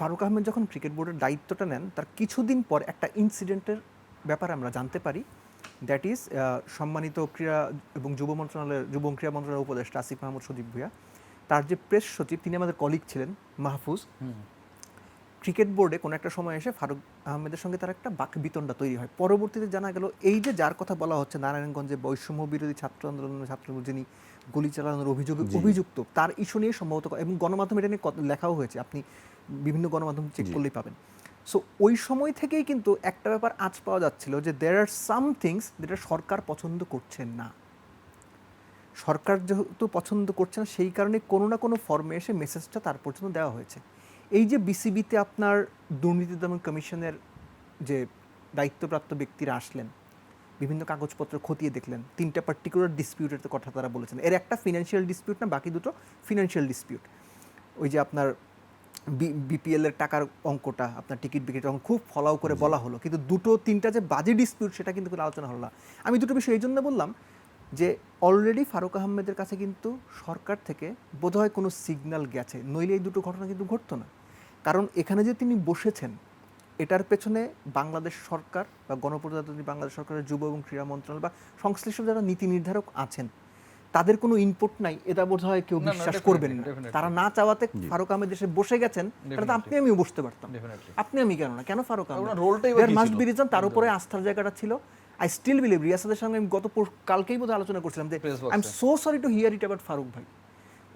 ফারুক আহমেদ যখন ক্রিকেট বোর্ডের দায়িত্বটা নেন তার কিছুদিন পর একটা ইনসিডেন্টের ব্যাপারে আমরা জানতে পারি, দ্যাট ইজ সম্মানিত ক্রীড়া এবং যুব ক্রীড়া মন্ত্রণালয়ের উপদেষ্টা আসিফ মাহমুদ সজীব ভুঁইয়া, তার যে প্রেস সচিব তিনি আমাদের কলিগ ছিলেন মাহফুজ, ক্রিকেট বোর্ডে কোনো একটা সময় এসে ফারুক আহমেদের সঙ্গে তার একটা বাকবিতণ্ডা তৈরি হয়। পরবর্তীতে জানা গেল এই যে যার কথা বলা হচ্ছে নারায়ণগঞ্জে বৈষম্য বিরোধী ছাত্র আন্দোলনের ছাত্র যিনি গুলি চালানোর অভিযুক্ত, তার ইস্যু নিয়ে সম্ভবত, এবং গণমাধ্যমে এটা নিয়ে লেখাও হয়েছে, আপনি বিভিন্ন গণমাধ্যম চেক করলেই পাবেন। সো ওই সময় থেকেই কিন্তু একটা ব্যাপার আঁচ পাওয়া যাচ্ছিল যে দেয়ার আর সাম থিংস যেটা সরকার পছন্দ করছেন না। সরকার যেহেতু পছন্দ করছে না, সেই কারণে কোনো না কোনো ফর্মে এসে মেসেজটা তার পর্যন্ত দেওয়া হয়েছে। এই যে বিসিবিতে আপনার দুর্নীতি দমন কমিশনের যে দায়িত্বপ্রাপ্ত ব্যক্তিরা আসলেন, বিভিন্ন কাগজপত্র খতিয়ে দেখলেন, 3টা পার্টিকুলার ডিসপিউটের কথা তারা বলেছেন। এর একটা ফিনান্সিয়াল ডিসপিউট না, বাকি দুটো ফিনান্সিয়াল ডিসপিউট। ওই যে আপনার বিপিএল এর টাকার অঙ্কটা, আপনার টিকিট বিক্রি তখন খুব ফলাও করে বলা হলো, কিন্তু 2-3টা যে বাজে ডিসপিউট সেটা কিন্তু কোনো আলোচনা হলো না। আমি দুটো বিষয় এই জন্য বললাম যে অলরেডি ফারুক আহমেদের কাছে কিন্তু সরকার থেকে বোধহয় কোনো সিগন্যাল গেছে, নইলে এই দুটো ঘটনা কিন্তু ঘটতো না। কারণ এখানে যে তিনি বসেছেন এটার পেছনে বাংলাদেশ সরকার বা গণপ্রজাতন্ত্রী বাংলাদেশ সরকারের যুব এবং ক্রীড়া মন্ত্রণালয় বা সংশ্লিষ্ট যারা নীতি নির্ধারক আছেন তাদের কোনো ইনপুট নাই, এটা বোধহয় কেউ বিশ্বাস করবেন না। তারা না চাওয়াতে ফারুক আহমেদ এসে বসে গেছেন, তাহলে তো আপনি আমিও বসতে পারতাম। আপনি আমি কেন না, কেন Farooq Ahmed? There must be reason. তার উপরে আস্থার জায়গাটা ছিল। আই স্টিল বিলিভ, রিয়াসাদের সঙ্গে আমি কালকেই বোধহয় আলোচনা করছিলাম যে I am so sorry to hear it about Farooq ভাই।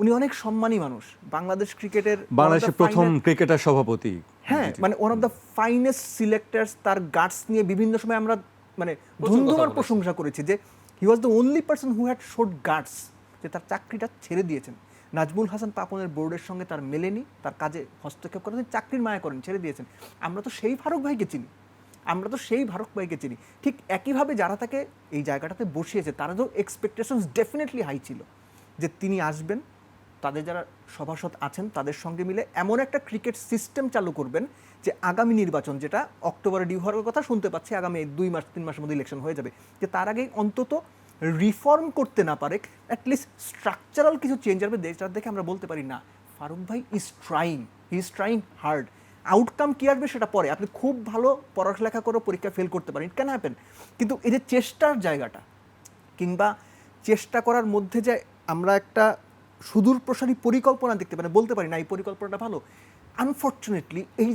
উনি অনেক সম্মানী মানুষ, বাংলাদেশ ক্রিকেটের বাংলাদেশের প্রথম ক্রিকেটার সভাপতি, হ্যাঁ, মানে one of the finest selectors. তার গাটস নিয়ে বিভিন্ন সময় আমরা মানে ধুমধুমার প্রশংসা করেছি যে he was the only person who had showed guts, যে তার চাকরিটা ছেড়ে দিয়েছেন। নাজমুল হাসান পাপনের বোর্ডের সঙ্গে তার মেলেনি, তার কাজে হস্তক্ষেপ করে তিনি চাকরির মায়া করেন, ছেড়ে দিয়েছেন। আমরা তো সেই ফারুক ভাইকে চিনি, ঠিক একইভাবে যারা তাকে এই জায়গাটাতে বসিয়েছে তাদেরও এক্সপেকটেশনস ডেফিনেটলি হাই ছিল যে তিনি আসবেন, তাদের যারা সভাসদ আছেন তাদের সঙ্গে মিলে এমন একটা ক্রিকেট সিস্টেম চালু করবেন যে আগামী নির্বাচন, যেটা অক্টোবরে ডিউ হওয়ার কথা শুনতে পাচ্ছি, আগামী 2-3 মাসের মধ্যে ইলেকশন হয়ে যাবে, যে তার আগেই অন্তত রিফর্ম করতে না পারে, অ্যাটলিস্ট স্ট্রাকচারাল কিছু চেঞ্জ আসবে, যেটা দেখে আমরা বলতে পারি না ফারুক ভাই he is trying hard. Outcome কী আসবে সেটা পরে, আপনি খুব ভালো পড়ালেখা করে পরীক্ষা ফেল করতে পারেন, ইট ক্যান হ্যাপেন, কিন্তু এই যে চেষ্টার জায়গাটা কিংবা চেষ্টা করার মধ্যে যে আমরা একটা সুদূর প্রসারী পরিকল্পনা দেখতে পারি, বলতে পারি না এই পরিকল্পনাটা ভালো, আনফর্চুনেটলি এই